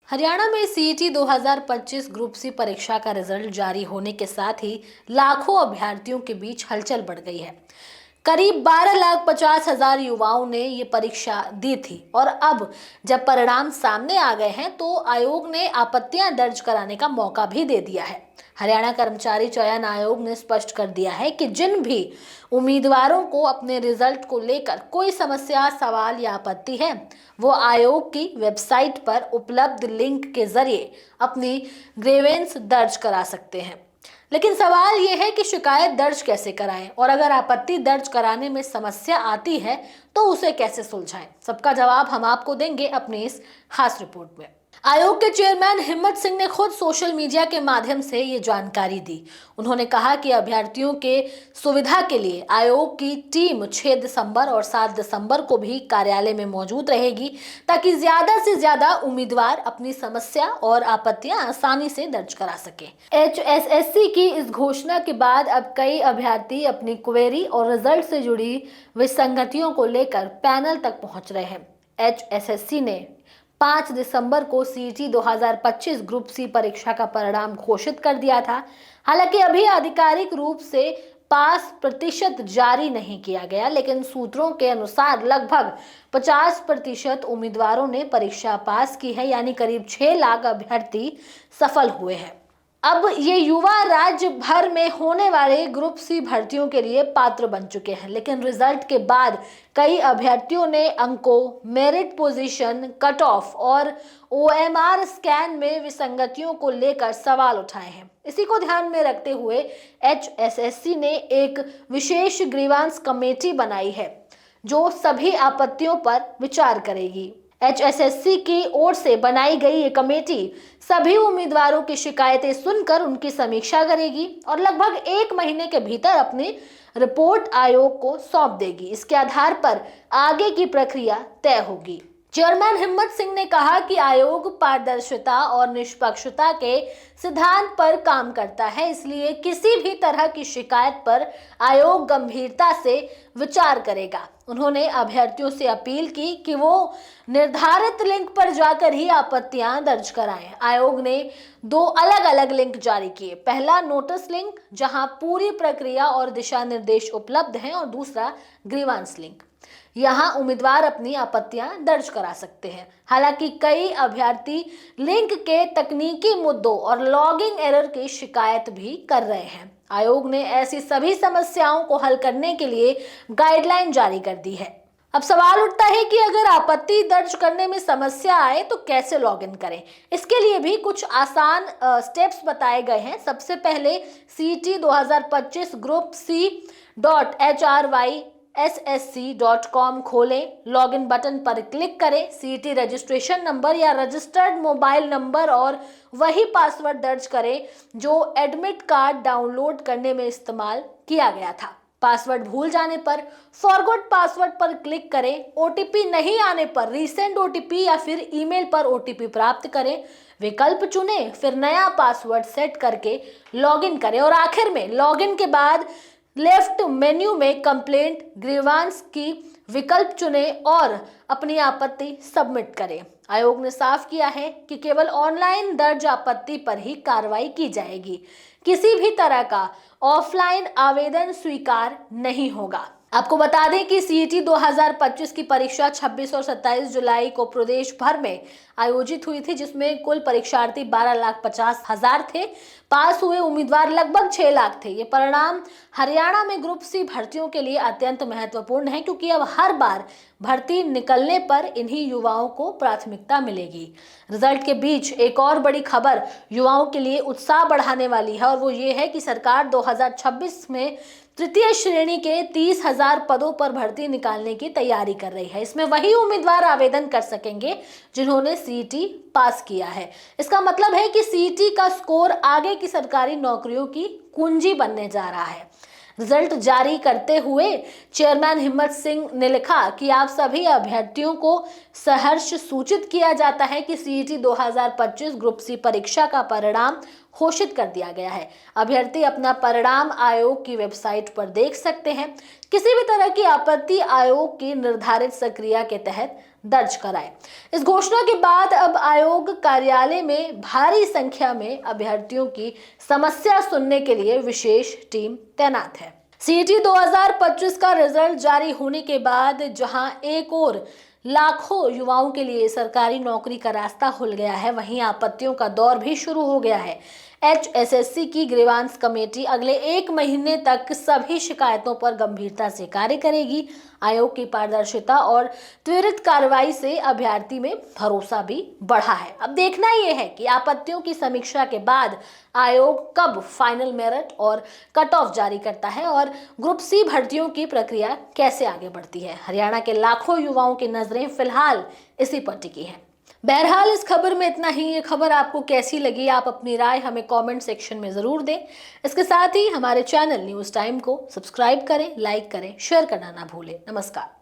हरियाणा में CET 2025 group C परीक्षा का रिजल्ट जारी होने के साथ ही लाखों अभ्यर्थियों के बीच हलचल बढ़ गई है। करीब 12,50,000 युवाओं ने ये परीक्षा दी थी और अब जब परिणाम सामने आ गए हैं तो आयोग ने आपत्तियां दर्ज कराने का मौका भी दे दिया है। हरियाणा कर्मचारी चयन आयोग ने स्पष्ट कर दिया है कि जिन भी उम्मीदवारों को अपने रिजल्ट को लेकर कोई समस्या, सवाल या आपत्ति है, वो आयोग की वेबसाइट पर उपलब्ध लिंक के जरिए अपनी ग्रीवेंस दर्ज करा सकते हैं। लेकिन सवाल यह है कि शिकायत दर्ज कैसे कराएं और अगर आपत्ति दर्ज कराने में समस्या आती है तो उसे कैसे सुलझाएं। सबका जवाब हम आपको देंगे अपनी इस खास रिपोर्ट में। आयोग के चेयरमैन हिम्मत सिंह ने खुद सोशल मीडिया के माध्यम से ये जानकारी दी। उन्होंने कहा कि अभ्यर्थियों के सुविधा के लिए आयोग की टीम 6 दिसंबर और 7 दिसंबर को भी कार्यालय में मौजूद रहेगी ताकि ज्यादा से ज्यादा उम्मीदवार अपनी समस्या और आपत्तियां आसानी से दर्ज करा सके। HSSC की इस घोषणा के बाद अब कई अभ्यर्थी अपनी क्वेरी और रिजल्ट से जुड़ी विसंगतियों को लेकर पैनल तक पहुंच रहे हैं। HSSC ने 5 दिसंबर को सीईटी 2025 ग्रुप सी परीक्षा का परिणाम घोषित कर दिया था। हालांकि अभी आधिकारिक रूप से पास प्रतिशत जारी नहीं किया गया, लेकिन सूत्रों के अनुसार लगभग 50% उम्मीदवारों ने परीक्षा पास की है, यानी करीब 6 लाख अभ्यर्थी सफल हुए हैं। अब ये युवा राज्य भर में होने वाले ग्रुप सी भर्तियों के लिए पात्र बन चुके हैं, लेकिन रिजल्ट के बाद कई अभ्यर्थियों ने अंकों, मेरिट पोजीशन, कट ऑफ और OMR स्कैन में विसंगतियों को लेकर सवाल उठाए हैं। इसी को ध्यान में रखते हुए HSSC ने एक विशेष ग्रीवांस कमेटी बनाई है जो सभी आपत्तियों पर विचार करेगी। HSSC की ओर से बनाई गई ये कमेटी सभी उम्मीदवारों की शिकायतें सुनकर उनकी समीक्षा करेगी और लगभग 1 महीने के भीतर अपनी रिपोर्ट आयोग को सौंप देगी। इसके आधार पर आगे की प्रक्रिया तय होगी। चेयरमैन हिम्मत सिंह ने कहा कि आयोग पारदर्शिता और निष्पक्षता के सिद्धांत पर काम करता है, इसलिए किसी भी तरह की शिकायत पर आयोग गंभीरता से विचार करेगा। उन्होंने अभ्यर्थियों से अपील की कि वो निर्धारित लिंक पर जाकर ही आपत्तियां दर्ज कराएं। आयोग ने 2 अलग-अलग लिंक जारी किए। पहला नोटिस लिंक जहां पूरी प्रक्रिया और दिशा निर्देश उपलब्ध हैं और दूसरा ग्रीवांस लिंक। यहाँ उम्मीदवार अपनी आपत्तियां दर्ज करा सकते हैं। हालांकि कई अभ्यर्थी लिंक के तकनीकी मुद्दों और लॉगिंग एरर की शिकायत भी कर रहे हैं। आयोग ने ऐसी सभी समस्याओं को हल करने के लिए गाइडलाइन जारी कर दी है। अब सवाल उठता है कि अगर आपत्ति दर्ज करने में समस्या आए तो कैसे लॉगिन करें। इसके लिए भी कुछ आसान स्टेप्स बताए गए हैं। सबसे पहले CET 2025 ग्रुप C.HRYSSC.com खोलें, लॉगिन बटन पर क्लिक करें, CET रजिस्ट्रेशन नंबर या रजिस्टर्ड मोबाइल नंबर और वही पासवर्ड दर्ज करें जो एडमिट कार्ड डाउनलोड करने में इस्तेमाल किया गया था। पासवर्ड भूल जाने पर फॉरगॉट पासवर्ड पर क्लिक करें। OTP नहीं आने पर रीसेंड OTP या फिर ईमेल पर OTP प्राप्त करें। विकल्प चुनें, फिर नया पासवर्ड सेट करके लॉगिन करें और आखिर में लॉगिन के बाद लेफ्ट मेन्यू में कंप्लेंट ग्रीवांस की विकल्प चुनें और अपनी आपत्ति सबमिट करें। आयोग ने साफ किया है कि केवल ऑनलाइन दर्ज आपत्ति पर ही कार्रवाई की जाएगी। किसी भी तरह का ऑफलाइन आवेदन स्वीकार नहीं होगा। आपको बता दें कि CET 2025 की परीक्षा 26 और 27 जुलाई को प्रदेश भर में आयोजित हुई थी, जिसमें कुल परीक्षार्थी 12,50,000 थे। पास हुए उम्मीदवार लगभग 6 लाख थे। ये परिणाम हरियाणा में ग्रुप सी भर्तियों के लिए अत्यंत महत्वपूर्ण है, क्योंकि अब हर बार भर्ती निकलने पर इन्हीं युवाओं को प्राथमिकता मिलेगी। रिजल्ट के बीच एक और बड़ी खबर युवाओं के लिए उत्साह बढ़ाने वाली है और वो ये है कि सरकार 2026 में तृतीय श्रेणी के 30,000 पदों पर भर्ती निकालने की तैयारी कर रही है। इसमें वही उम्मीदवार आवेदन कर सकेंगे जिन्होंने CET पास किया है। इसका मतलब है कि CET का स्कोर आगे की सरकारी नौकरियों की कुंजी बनने जा रहा है। रिजल्ट जारी करते हुए चेयरमैन हिम्मत सिंह ने लिखा कि आप सभी अभ्यर्थियों को सहर्ष सूचित किया जाता है कि CET 2025 ग्रुप सी परीक्षा का परिणाम घोषित कर दिया गया है। अभ्यर्थी अपना परिणाम आयोग की वेबसाइट पर देख सकते हैं। किसी भी तरह की आपत्ति आयोग की निर्धारित प्रक्रिया के तहत दर्ज कराएं। इस घोषणा के बाद अब आयोग कार्यालय में भारी संख्या में अभ्यर्थियों की समस्या सुनने के लिए विशेष टीम तैनात है। सीईटी 2025 का रिजल्ट जारी होने के बाद जहां एक और लाखों युवाओं के लिए सरकारी नौकरी का रास्ता खुल गया है, वहीं आपत्तियों का दौर भी शुरू हो गया है। HSSC की ग्रीवांस कमेटी अगले 1 महीने तक सभी शिकायतों पर गंभीरता से कार्य करेगी। आयोग की पारदर्शिता और त्वरित कार्रवाई से अभ्यर्थी में भरोसा भी बढ़ा है। अब देखना यह है कि आपत्तियों की समीक्षा के बाद आयोग कब फाइनल मेरिट और कट ऑफ जारी करता है और ग्रुप सी भर्तियों की प्रक्रिया कैसे आगे बढ़ती है। हरियाणा के लाखों युवाओं की नजरें फिलहाल इसी पर टिकी हैं। बहरहाल इस खबर में इतना ही। ये खबर आपको कैसी लगी, आप अपनी राय हमें कमेंट सेक्शन में जरूर दें। इसके साथ ही हमारे चैनल न्यूज़ टाइम को सब्सक्राइब करें, लाइक करें, शेयर करना ना भूलें। नमस्कार।